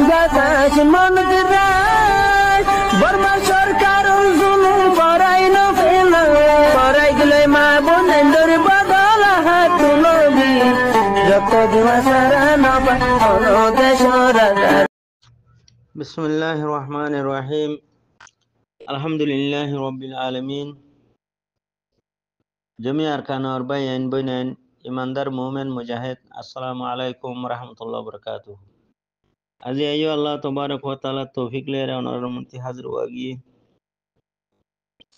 বাতাস মনতে রায় বর্মা সরকার জুলুম করাই না ফেলা করাই গেলে মা বোনের বদল হাত তুলবি রক্ত দেওয়া সারা না পালো দেশ রাজা। বিসমিল্লাহির রহমানির রহিম। আলহামদুলিল্লাহি রাব্বিল আলামিন। জমি আরকান আরবাইন বইনান ইমানদার মুমিন মুজাহিদ, আসসালামু আলাইকুম রাহমাতুল্লাহি ওয়া বারাকাতুহু। আজি আইয়ো আল্লাহ তবারক ওয়া তাআলা তৌফিক লেরা ওনার রহমতি হাজির ওয়াগি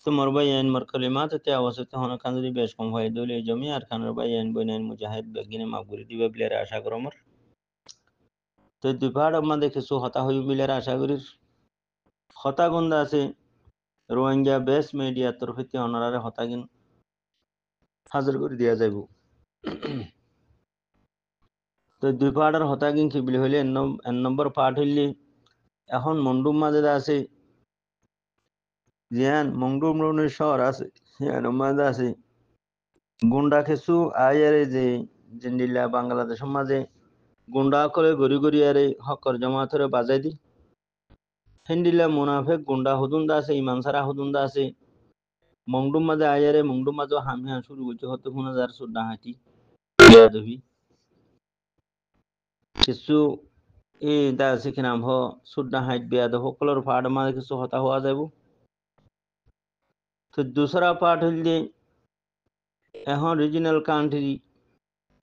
তোমার বাইন মার কালিমাত তে আওয়াজতে হন কানদি বেশ কম হয় দলে জমি আরকান আরবাইন বইনান মুজাহিদ বেগিনে মাগবুরি দিবে বিলের আশা করমর। তো দুই পাড় আমাদের কিছু হতা হই বিলের আশা করির হতা গন্ধা আছে রোহিঙ্গা বেস মিডিয়া তরফিতে অনারারে হতাগিন হাজির করে দিয়া যাইব। তো দুই পাহাড়ের হতাগিন কি বলি হইলে এক নম্বর পাঠ হইলে এখন মন্ডুম মাঝে আছে জিয়ান মংডুম রনের শহর আছে জিয়ান মাঝে আছে গুন্ডা খেসু আয়ারে যে জিন্দিল্লা বাংলাদেশের মাঝে গুন্ডা করে গড়ি গড়ি আরে হকর জমাতরে বাজাই দি হিন্দিল্লা মুনাফেক গুন্ডা হুদুন্দা আছে ইমান সারা হুদুন্দা আছে মংডুম মাঝে আয়ারে মংডুম মাঝে হামিয়া শুরু করছে হতে 5000 সুদ্দা হাঁটি দেবী কিছু এই দা আছে নাম হ সুদ্দা হাইট বিয়াদ সকলের ফাড় মাঝে কিছু হতা হওয়া যাব। তো দুসরা পার্ট হইলে এখন রিজিনাল কান্ট্রি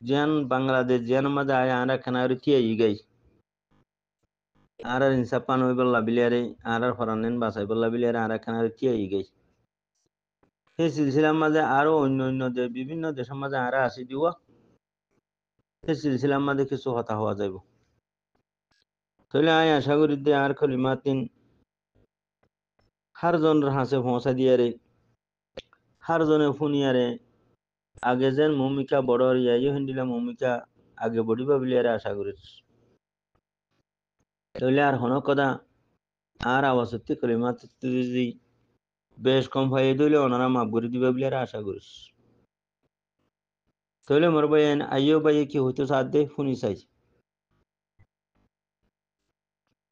যেন বাংলাদেশ যেন মাঝে আয় আরা খানারি তিয়াই গাই আর ইনসাপান হই বল্লা বিলিয়ারে আর ফরানেন বাসাই বল্লা বিলিয়ারে আরা খানারি তিয়াই গাই সেই সিলসিলার মাঝে আরো অন্য অন্য বিভিন্ন দেশের মাঝে আরা আসি দিওয়া সেই সিলসিলার মাঝে কিছু হতা হওয়া যাব। তাহলে আয় আশা করি দে আর খলিমাতিন হার জনের হাসে পৌঁছা দিয়ারে হার জনে ফুনিয়ারে আগে যেন ভূমিকা বড় ইয়াইও হিন্দিলা ভূমিকা আগে বড়িবা বিলিয়ারে আশা করি। তাহলে আর হন কথা আর আওয়াজতি কলিমাত যদি বেশ কম হয়ে দিলে ওনারা মাফ করে দিবা বিলিয়ারে আশা করিস। তাহলে মোর ভাইয়েন আইও ভাই কি হইতো সাথ দে ফুনি চাই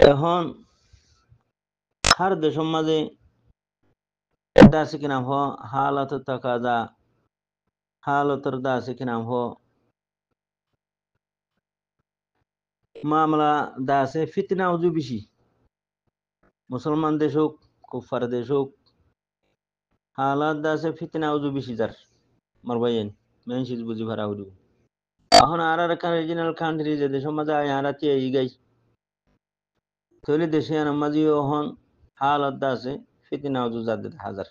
এখন হার দেশের মাঝে দাসে কি নাম হ হালত টাকা দা হালতর দাসে কি নাম হ মামলা দাসে ফিতনা উজু বেশি মুসলমান দেশ হোক কুফার দেশ হোক হালাত দাসে ফিতনা উজু বেশি যার মোর ভাইয়েন মেন সিজ বুঝি ভাড়া হইব। এখন আর একটা রিজিনাল কান্ট্রি যে দেশের মাঝে আয় আরাতে এই গাই তাহলে দেশে নামাজি হন হালত দাসে ফিতনা উজু যাদের হাজার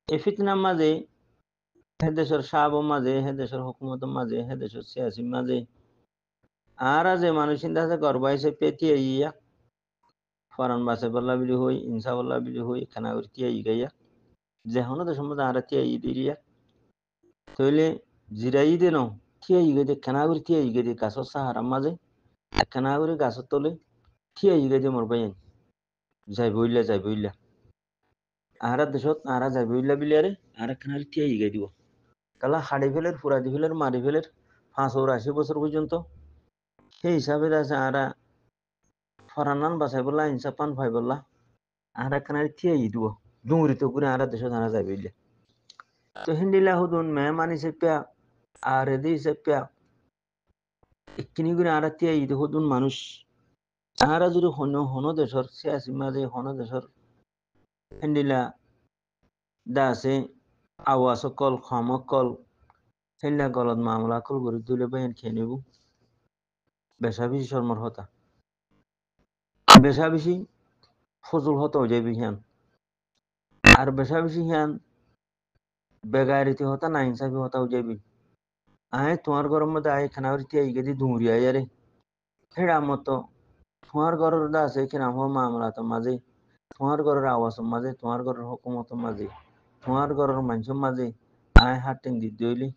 এই ফিতনার মাঝে হে দেশের সাহাব মাঝে হে দেশের হুকুমতের মাঝে হে দেশের সিয়াসির মাঝে আর যে মানুষ চিন্তা আছে গর্বাইছে পেটিয়ে ইয়া ফরান বাসে বল্লা বিলি হই ইনসা বল্লা বিলি হই খানা করে টিয়া ই গাইয়া যে হনো দেশের মধ্যে আর টিয়া ই দিলিয়া তাহলে জিরাই দে ন টিয়া ই গাইতে খানা করে টিয়া ই গাইতে গাছর সাহারার মাঝে খানা করে গাছর তলে টিয়া ই গাইতে মর পাইন যাই বইলা আর দেশত আর যাই বইলা বিলিয়ারে আর খানা টিয়া ই গাই দিব কালা হাড়ি ফেলের ফুরাদি ফেলের মারি ফেলের 580 বছর পর্যন্ত সেই হিসাবে আছে আরা ফরানান বাসাই বললা ইনসা পান ভাই বললা আর একখানা থিয়ে দিব ডুঙরিতে করে আর দেশে জানা যাবে তো হিন্দিলা হুদুন মেহমানি সেপ্যা আর এদি সেপ্যা এক্ষিনি করে আর থিয়ে ঈদ হুদুন মানুষ আর যদি হন দেশর সিয়াসি মাঝে হন দেশর হিন্দিলা দাসে আওয়াজ কল খমকল হিন্দিলা গলত মামলা কল করে তুলে বাইন খেয়ে নেব বেশা বেশি শর্মর হতা বেশা বেশি ফজল হতা হয়ে যাবে হিয়ান আর বেশা বেশি হিয়ান বেগারিতে হতা না ইনসাফি হতা হয়ে যাবে আয় তোমার ঘরের মধ্যে আয় খানাবরিতে এই গেদি দুমরি আয়ারে হেড়া মতো তোমার ঘরের দা আছে কিনা হো মামলা তো মাঝে তোমার ঘরের আওয়াজ মাঝে তোমার ঘরের হুকুমত মাঝে তোমার ঘরের মানুষের মাঝে আয় হাটিং দি দইলি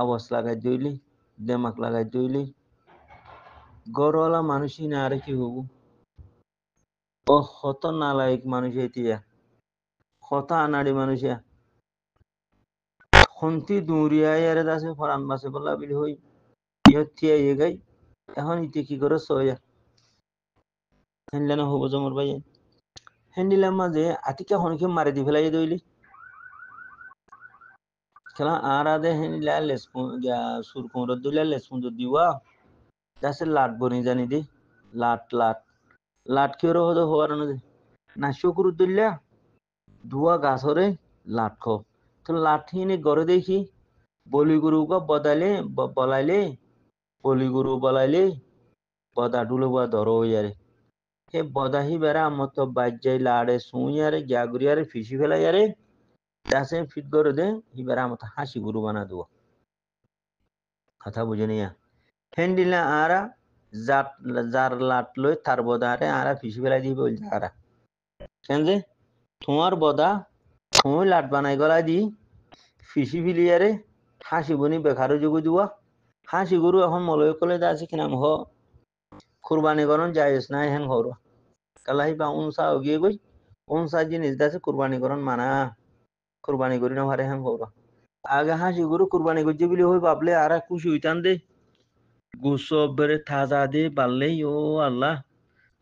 আওয়াজ লাগাই দইলি দেমাক লাগাই দইলি গড়ওয়ালা মানুষই না আর কি হবো ও হত নালায়ক মানুষ এতিয়া হত আনাড়ি মানুষিয়া হন্তি দুরিয়া ইয়ারে দাসে ফরান বাসে বলা বিলি হই ইহতিয়া ইয়ে গাই এখন ইতি কি করে সয়া হেনলেন হব জমর ভাই হেন্ডিলার মাঝে আটিকা হনকে মারে দি ফেলাই দইলি খেলা আর আদে হেন্ডিলা সুর কোমর দিলা লেসপুন দিওয়া দাসে লাট বনি জানি দি লাট কেউ হতো হওয়ার না শুকুর দিল্লা ধোয়া গাছরে লাট খো তো লাট হিনে গড়ে দেখি বলিগুরু বলাইলে বলিগুরু বলাইলে বদা ডুলো বা ধরো ইয়ারে হে বদা হি বেড়া মত বাজ্যাই লাড়ে সুইয়ারে গ্যাগুরিয়ারে ফিসি ফেলাইয়ারে দাসে ফিট করে দে হি বেড়া মত হাসি গুরু বানা দুয়া কথা বুঝে নিয়া হেন্ডিলা আরা যার লাট লই তার বদারে আরা ফিসি ফেলাই দিবে বলছে আরা কেন যে তোমার বদা তুমি লাট বানাই গলা দি ফিসি ফিলিয়ারে হাসি বনি বেকারো যোগ দুয়া হাসি গরু এখন মলয় কলে আছে কিনাম হ কুরবানি করন জায়েজ নাই হেন হর কালাই বা উনসা গিয়ে গই উনসা জিনিস দাসে কুরবানি করন মানা কুরবানি করি না হারে হেন হর আগে হাসি গরু কুরবানি করছে বলে হই বাবলে আর খুশি হইতান দে গোসব বেড়ে থাজা দে বাড়লেই ও আল্লাহ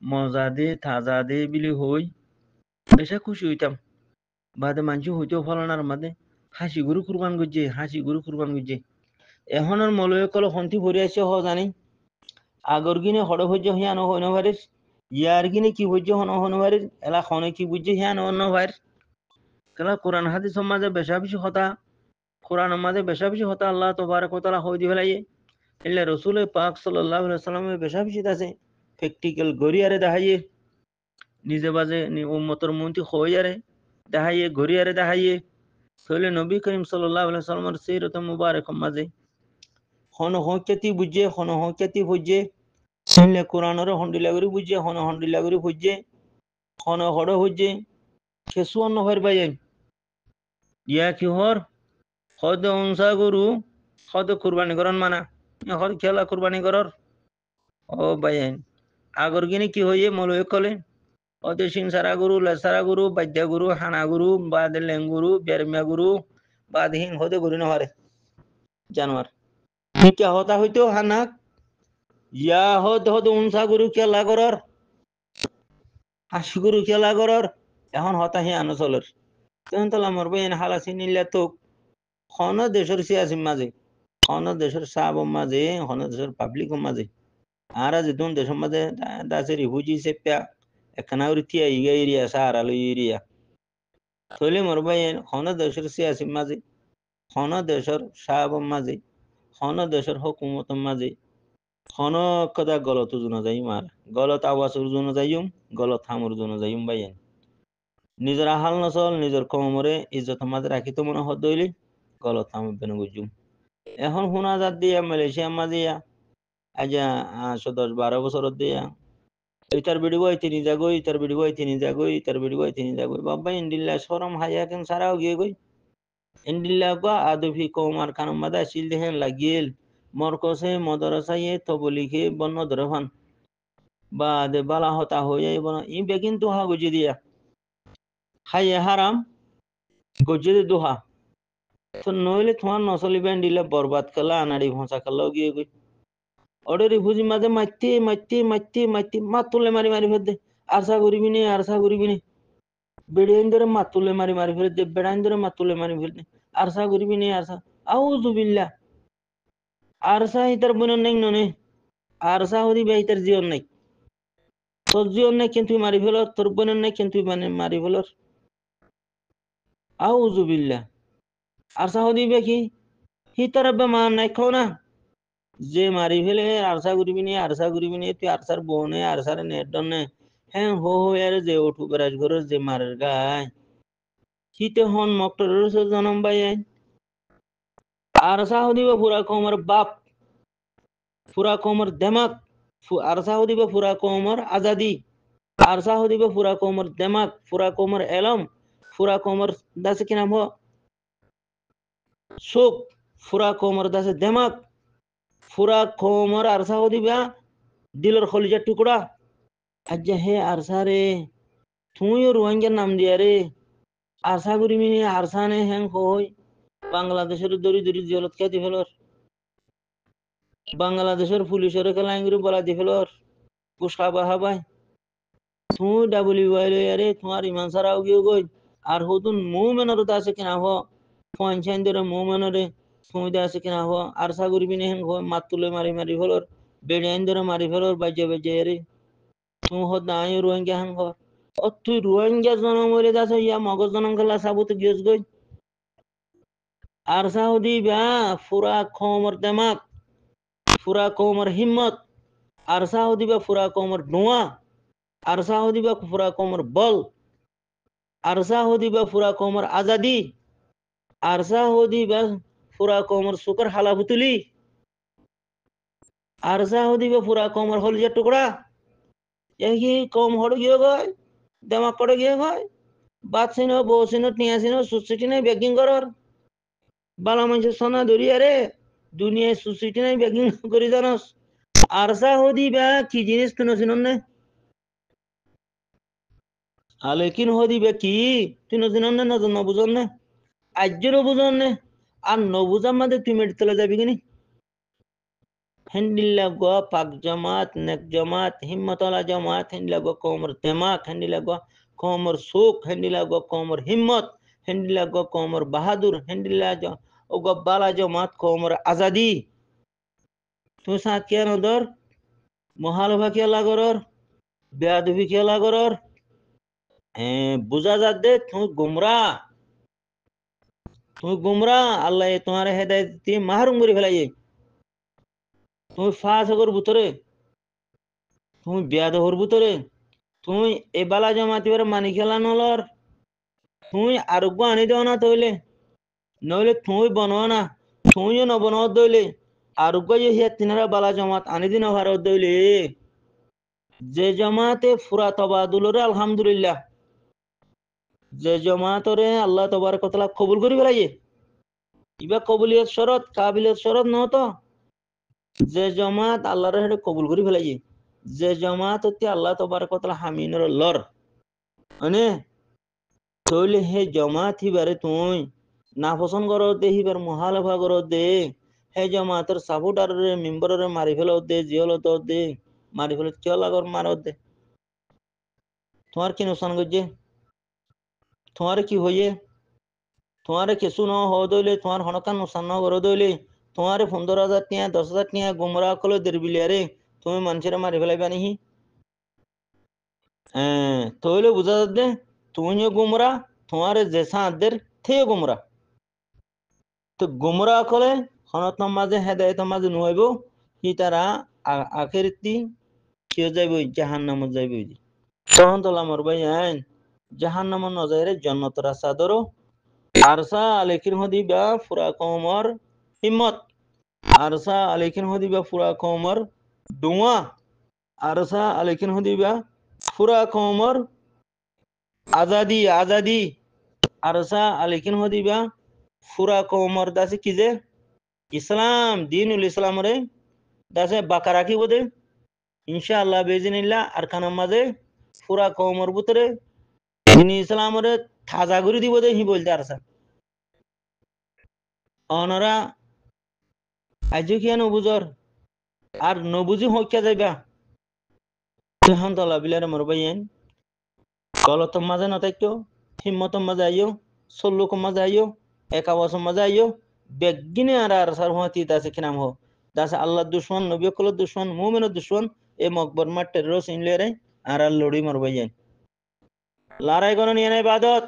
মজা দে থাজা দে বিলি হই বেশা খুশি হইতাম বাদে মানুষ হইতেও ফলনার মাঝে হাসি গরু কুরবান করছে এখনের মলয় কল হন্তি ভরে আছে হ জানি আগর গিনে হড় হইছে হিয়ানো হইন ভারিস ইয়ার গিনে কি হইছে হন ভারিস এলা হনে কি বুঝছে হিয়ানো অন্য ভাইর কেলা কোরআন হাদিস মাঝে বেশা বেশি হতা কোরআন মাঝে বেশা বেশি হতা আল্লাহ তোবারক ওয়া তাআলা হই দি ফেলাইয়ে এলে রসুল পাক সাল্লাল্লাহু আলাইহি সাল্লামের বেশা বেশি আছে প্র্যাকটিক্যাল গরিয়ারে দেখাইয়ে নিজে বাজে উম্মতর মন্ত্রী হইয়ারে দেখাইয়ে গরিয়ারে দেখাইয়ে তাহলে নবী করিম সাল্লাল্লাহু আলাইহি সাল্লামের সিরাত মুবারক মাঝে হন হকেতি বুঝে হন হকেতি বুঝে শুনলে কোরআনের হন্ডিলাগরি বুঝে হন হন্ডিলাগরি বুঝে হন হড় বুঝে খেসু অন্য হর ভাই ইয়া কি হর হদ অংসা গরু হদ কুরবানি করন মানা হদ খেলা কুরবানি করর ও ভাই আগর গিনে কি হইয়ে মলয় কলে অত সিংসারা গরু লেসারা গরু বাদ্যা গরু হানা গরু বাদ লেঙ্গুরু বেরমিয়া গরু বাদ হিং হদে গরু নহারে জানোয়ার क्या होता হইতো হানাক ইয়া হদ উনসা গরু খেলা করর হাসি গরু খেলা করর এখন হতা হি আনো চলর তখন তো আমার বই হালাসি নিলে তো হন দেশের সিয়াসির মাঝে হন দেশের সাব মাঝে হন দেশের পাবলিক মাঝে আরা যেতুন দেশের মাঝে দাসে রিফুজি সেপ্যা একখানা তিয়া ইগা এরিয়া সাহারালো এরিয়া তৈলে মোর ভাই হন দেশের সিয়াসির মাঝে হন দেশের সাব মাঝে হন দেশের হুকুমত মাঝে হন কদা গলত জুনা যাই মার গলত আওয়াজের জন্য যাইম গলত হামর জন্য যাইম ভাইয়েন নিজের আহাল নসল নিজের কমরে ইজ্জত মাঝে রাখি তো মনে হদ দইলি গলত হামর বেন বুঝুম এখন শুনা যাত দিয়া মালয়েশিয়া মাঝিয়া আজ 10-12 বছর দিয়া ইতার বিড়ি গই তিনি যাগই ইতার বিড়ি গই তিনি যাগই ইতার বিড়ি গই তিনি যাগই বাবা ইন্ডিল্লা শরম হায়া কেন সারাও গিয়ে গই ইন্ডিল্লা গা আদফি কমার খান মাদা শিল দেহেন লাগিয়েল মরকসে মদরসায়ে তবলিখে বন্য ধরফান বা দে বালা হতা হয়ে যাই বনা ই বেকিন তুহা গুজি দিয়া হাইয়ে হারাম গুজি দুহা তো নইলে তোমার নসলিবেন দিলে বরবাদ করলা আনাড়ি ভোঁসা করলাও গিয়ে গই ওদের রিফুজি মাঝে মারতে মাতুলে মারি ফেলতে আশা করিবি নে বেড়াইন ধরে মাতুলে মারি ফেলতে বেড়াইন ধরে মাতুলে মারি ফেলতে আরসা করিবি নে আরসা আউযুবিল্লা আরসা ইতার বনন নাই ননে আরসা হদি বে ইতার জীবন নাই তোর জীবন নাই কিন্তু মারি ফেল তোর বনন নাই কিন্তু মারি ফেল আউযুবিল্লা আরসা হদি বে কি হিতার বেমান নাই খাও না যে মারি ফেলে আরসা করিবি নি তুই আরসার বনে আরসার নেট ডনে হ্যাঁ হো এর যে ওঠু বেড়াস ঘরের যে মারের গায় হিতে হন মক্টরের জনম বাই আরসা হদিব পুরা কমর বাপ পুরা কমর দেমাক আরসা হদিব পুরা কমর আজাদি আরসা হদিব পুরা কমর দেমাক পুরা কমর এলম পুরা কমর দাসে কি নাম সুখ পুরা কমর দাসে দেমাক পুরা কমর আরসা হদিবা দিলর খলিজার টুকরা আজ হে আরসা রে তুইও রোহিঙ্গার নাম দিয়া রে আরসা করিবি নি আরসা নে হ্যাং হই বাংলাদেশের দরি জলত খেতে ফেলর বাংলাদেশের পুলিশের কেলাঙ্গিরি বলা দি ফেলর পুষ্কা বাহাবাই তুই ডাবলি বইলে আরে তোমার ইমান সারাও গিয়ে গই আর হতুন মুমেনর তো আছে কিনা হো পঞ্চায়েত ধরে মুমেনরে তুই দে আছে কিনা হো আর সাগুরি বিনে হেন মাতুলে মারি মারি ফেলর বেড়াইন ধরে মারি ফেলর বাজে বাজে আরে তুই হত নাই রোহিঙ্গা হান ঘর ও তুই রোহিঙ্গা জনম হইলে দাস ইয়া মগজ জনম খেলা সাবুত গিয়েছ গই আর সাউদি বা ফুরা খমর দেমাক ফুরা কমর হিম্মত আর সাউদি বা ফুরা কমর নোয়া আর সাউদি বা ফুরা কমর বল আর সাউদি বা ফুরা কমর আজাদি আর সাউদি বা ফুরা কমর সুকর হালাফুতুলি আর সাউদি বা ফুরা কমর হলজার টুকরা এই কম হড় গিয়ে গয় দেমাক করে গিয়ে গয় বাদ সিনো বউ সিনো টিয়া সিনো সুসিটি নাই বেকিং করর বালা মানুষের সোনা ধরিয়া রে দুনিয়ায় সুসিটি নাই বেকিং করি জানস আর সাউদি বা কি জিনিস তুনো সিনন নে আলেকিন হদি বে কি তুই নজিনন নে নজন নবুজন নে আজ্যেরও বুঝন নে আর নবুজার মাঝে তুই মেডিতলে যাবি কিনি হেন্ডিল্লা গো পাক জামাত নেক জামাত হিম্মতলা জামাত হেন্ডিলা গো কোমর দেমাক হেন্ডিলা গো কোমর সুখ হেন্ডিলা গো কোমর হিম্মত হেন্ডিলা গো কোমর বাহাদুর হেন্ডিলা ও গো বালা জামাত কোমর আজাদি তুই সাথ কে নদর মহালভা কে লাগরর বেয়াদবি কে লাগরর বুঝা যাত দে তুই গুমরা আল্লাহ তোমার হেদায়ত দিয়ে মাহরুম করে ফেলাইয়ে তুমি ফাঁসগর ভিতরে তুমি বেয়াদহর ভিতরে তুই এ বালা জমাতিবার মানি খেলা নলর তুই আরোগ্য আনি দেও না তৈলে নইলে তুই বনো না তুইও নবনো দইলে আরোগ্য যে হিয়া তিনারা বালা জমাত আনি দিন ভারত দইলে যে জমাতে ফুরা তবাদুলরে আলহামদুলিল্লাহ যে জমাতরে আল্লাহ তবারক তাআলা কবুল করি ফেলাইয়ে ইবা কবুলিয়ত শরত কাবিলিয়ত শরত ন তো যে জমাত আল্লাহর হেডে কবুল করি ফেলাইয়ে যে জমাত হতে আল্লাহ তবারক তাআলা হামিনর লর মানে তইলে হে জমাত হিবারে তুই না পছন্দ করো দে হিবার মহালফা করো দে হে জমাতের সাপোর্টারে মেম্বারে মারি ফেলো দে জিহল তো দে মারি ফেলো কিয় লাগর মারো দে তোমার কি নুকসান করছে তোমার কি হইয়ে তোমারে কিছু ন হ দইলে তোমার হনকান নুকসান ন করো দইলে তোমারে 15,000 টিয়া 10,000 টিয়া গুমরা কলে দেরবিলিয়ারে তুমি মানুষের মারি ফেলাইবা নিহি তইলে বুঝা যাচ্ছে তুমিও গুমরা তোমার যে সাঁতদের থেয়ে গুমরা তো গুমরা কলে হনত মাঝে হেদায়ত মাঝে নুয়াইব কি তারা আখেরতি কেউ যাইব জাহান্নামত যাইব তখন তোলা মর ভাই জাহান্নামত নজাইরে জন্নত রাস্তা ধরো আরসা আলেকিন হদি বা ফুরা কমর হিম্মত আরসা আলেকিন হদি বা ফুরা কমর ডুয়া আরসা আলেকিন হদি বা ফুরা কমর আজাদি আজাদি আরসা আলেকিন হদি বা ফুরা কমর দাসে কি যে ইসলাম দিনুল ইসলাম রে দাসে বাকা রাখিব দে ইনশাআল্লাহ বেজিনিল্লাহ আর খানার মাঝে ফুরা কমর ভিতরে দিন ইসলাম রে থাজা করে দিব দে হি বলতে আরসা অনরা আজ কি নবুজর আর নবুজি হকিয়া যাইবা তখন তলা বিলার মরবাইন গলতম মাঝে নতাইতো হিম্মতম মাঝে আইও সল্লুকম মাঝে আইও একাবাসম মাঝে আইও বেগিনে আর সার হুঁতি দাসে কিনাম হো দাসে আল্লাহ দুশ্মন নবী কল দুশ্মন মুমিনের দুশ্মন এ মকবর মাঠ টেরোস ইনলেরে আর লড়ি মরবাইন লড়াই কোনো নিয়ে নাই বাদত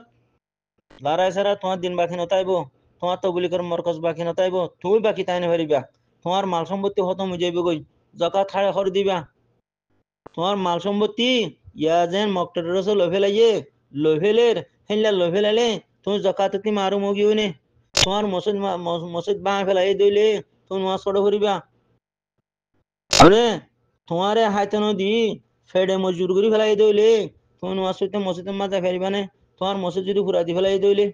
লড়াই সারা তোমার দিন বাকি নতাইব তোমার তো গুলি করে মরকজ বাকি নতাইব তুমি বাকি তাই না পারিবা তোমার মাল সম্পত্তি হতম হয়ে যাইব গই জকাত খাড়ে খর দিবা তোমার মাল সম্পত্তি ইয়া যেন মকটেরস লই ফেলাইয়ে লই ফেলের হেনলা লই ফেলালে তুমি জকাততি মারু মগিও নে তোমার মসজিদ বাঁ ফেলাই দইলে তুমি নামাজ পড়ে করিবা আরে তোমারে হাইতে নদী ফেডে মজুর করি ফেলাই দইলে তুমি নামাজ পড়তে মসজিদের মাঝে ফেরিবা নে তোমার মসজিদ যদি ঘুরা দি ফেলাই দইলে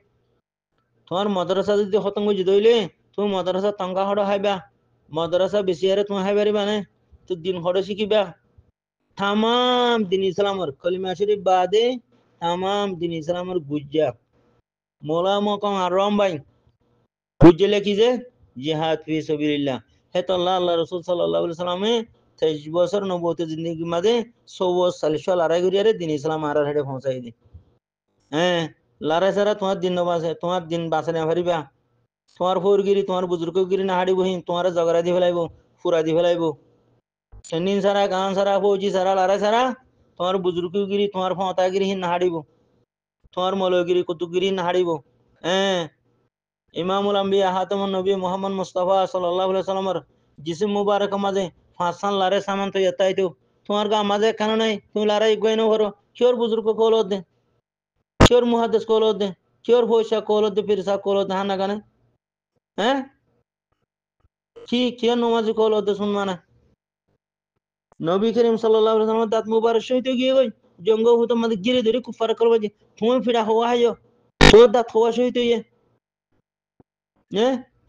তোমার মাদ্রাসা যদি খতম করে দইলে তুমি মাদ্রাসা টঙ্কা হড় হাইবা মাদ্রাসা বেশি হারে তুমি হাইবারিবা নে তো দিন হড় শিখিবা तमाम दिन इस्लाम और कलिमा शरीफ बादे तमाम दिन इस्लाम और गुज्जा मोला मकम आराम भाई गुज्जे लेखी जे जिहाद फी सबिलिल्लाह है तो अल्लाह अल्लाह रसूल सल्लल्लाहु अलैहि वसल्लम 23 বছর নবুয়ত জিন্দেগি মাঝে 44 লড়াই করিয়ারে দিন ইসলাম আর হেডে পৌঁছাই দি হ্যাঁ লড়াই ছাড়া তোমার দিন বাঁচে তোমার দিন বাঁচে না পারিবা তোমার ফোরগিরি তোমার বুজুর্গগিরি না হাড়ি বহিন তোমার জগরা দি ফেলাইব ফুরা দি ফেলাইব সেনিন সারা গান সারা ফৌজি সারা লড়াই সারা তোমার বুজুর্গগিরি তোমার ফতাগিরি না হাড়িব তোমার মৌলগিরি কুতুবগিরি না হাড়িব হ্যাঁ ইমামুল আম্বিয়া হাতামুন নবী মুহাম্মদ মুস্তাফা সাল্লাল্লাহু আলাইহি সাল্লামের জিসিম মুবারক মাঝে ফাঁসান লারে সামান তো এতাইতো তোমার গা মাঝে কেন নাই তুমি লারে ইগোয় না করো কিওর বুজুর্গ কলদ দে কিওর মুহাদ্দিস কলদ দে কিওর ফয়সা কলদ দে ফিরসা কলদ দে হানা গানে হ্যাঁ কি কিওর নমাজি কলদ দে শুনমানা নবী করিম সাল্লাল্লাহু আলাইহি সাল্লাম দাঁত মুবারক সহিত গিয়ে গই জঙ্গ হতো মাঝে গিরে ধরে কুফার করবে যে তুমি ফিরা হওয়া হাইও তোর দাঁত হওয়া সহিত ইয়ে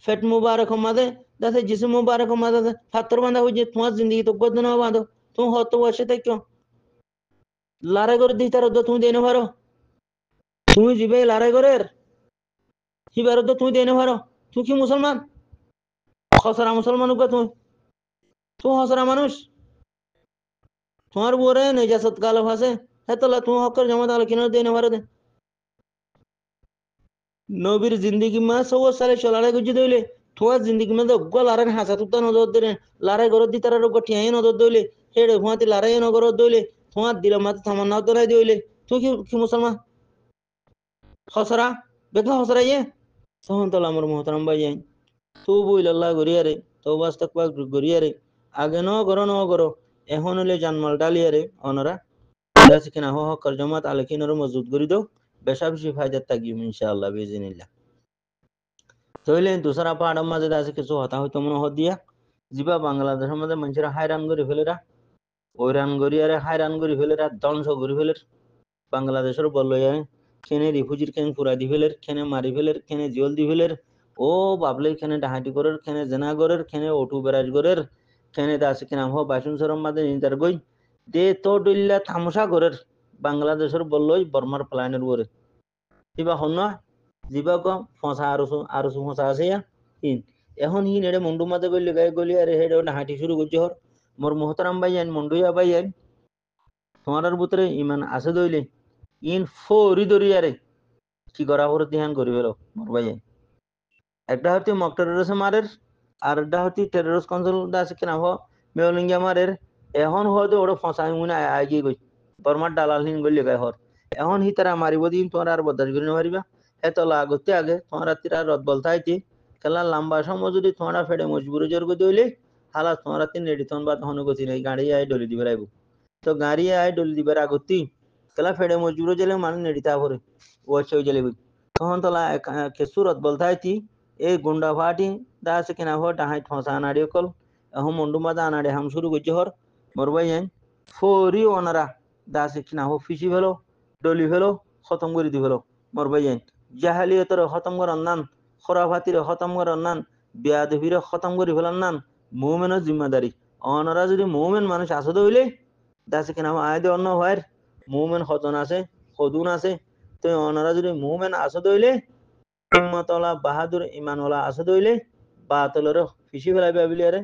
फेट मुबारक मादे दसे जिसम मुबारक मादे फातर बांधा हो जे तुम्हार जिंदगी तो गोद ना बांधो तुम हो तो वर्षे तक क्यों लारे कर दी तारो तुम देने भरो तुम जीवे लारे करेर ही बारो तो तुम देने भरो तू की मुसलमान खसरा मुसलमान को तू हसरा मानुष तुम्हार बोरे नजासत काल फासे है तो ला तुम हकर जमा दाल किनारे देने भरो दे নবীর জিন্দিগি মা সব সালে চলারে গুজি দইলে তোমার জিন্দিগি মা দগ্গ লারান হাসা তুতা নজর দিলে লারে গরদ দি তারা রোগ ঠিয়াই নজর দইলে হেড়ে হুয়াতে লারে নগর দইলে তোমার দিল মাতে থামান্না দলাই দইলে তুই কি মুসলমান হসরা বেগা হসরা ইয়ে তখন তো আমার মোহতারাম ভাই যাই তু বইল আল্লাহ গরিয়ারে তো বাস্তক গরিয়ারে আগে ন করো এখন হলে জানমাল ডালিয়ারে অনরা দাসি কিনা হকর জমাত আলেকিনর মজুদ করি দাও বেশা বেশি ফায়দার তাগিম ইনশাআল্লাহ বিজিনিল্লাহ তইলে দুসরা পাড়ার মাঝে আছে কিছু হতা হইতো মনে হদিয়া জিবা বাংলাদেশের মধ্যে মানুষেরা হায়রান করে ফেলেরা ওইরান গরিয়ারে হায়রান করে ফেলেরা ধ্বংস করে ফেলের বাংলাদেশের বলইয়া খেনে রিফুজির খেন পুরা দি ফেলের খেনে মারি ফেলের খেনে জিওল দি ফেলের ও বাবলে খেনে ডাহাটি করের খেনে জেনা করের খেনে অটু বেরাজ করের খেনে দাসি কিনা হো বাসুন সরম মাঝে নিতার গই দে তো ডইল্লা থামসা করের বাংলাদেশের বললই বর্মার প্ল্যানের উপরে কিবা হন জিবা ক ফসা আরো ফসা আছে হিন এখন হিন এড়ে মন্ডু মাঝে গলি গায়ে গলি আরে হেডে হাঁটি শুরু করছে হর মোর মোহতারাম ভাই আইন মন্ডুয়া ভাই আইন তোমার ভিতরে ইমান আছে দইলে ইন ফরি দরিয়ারে কি করা হর ধ্যান করি ফেলো মোর ভাই আইন একটা হচ্ছে মক টেরোরিজম মারের আর একটা হচ্ছে টেরোরিস্ট কন্ট্রোল আছে কিনা হ মেয়লিঙ্গা মারের এখন হয়তো ওটা ফসা মনে আগিয়ে গই বর্মার দালাল হিন গলি গায়ে হর এখন হি তারা মারিব দিন তোমার আর বদাস করে মারিবা এতলা আগতে আগে তোমার তিরা রদ বলতে আইতি খেলা লম্বা সময় যদি তোমার ফেডে মজবুর জোর করে দইলে হালা তোমার তিন রেডি তখন বা তখন গতি নেই গাড়ি আয় ডলি দিবে রাইব তো গাড়ি আয় ডলি দিবার আগতি খেলা ফেডে মজবুর জেলে মানুষ নেড়িতা পরে ওয়াচ হয়ে গেলে তখন তোলা কেসু রদ বলতে আইতি এই গুন্ডা ফাটি দা আছে কিনা হো ডাহাই ঠসা নাড়িয়ে কল এখন মন্ডু মাদা আনাড়ে হাম শুরু করছে হর মরবাই আইন ফরি ওনারা দা আছে কিনা হো ফিসি ফেলো ডলি ফেলো খতম করে দি ফেলো মরবাই আইন জাহালিয়তরে খতম করার নান খরাফাতিরে খতম করার নান বেয়াদবিরে খতম করে ফেলার নান মুমেনের জিম্মাদারি অনরা যদি মুমেন মানুষ আসতে হইলে দাসে কিনা আয়দে অন্য হয় মুমেন হতন আছে হদুন আছে তো অনরা যদি মুমেন আসতে হইলে হিম্মতলা বাহাদুর ইমানওয়ালা আসতে হইলে বাতলরে ফিসি ফেলাইবে বিলিয়ারে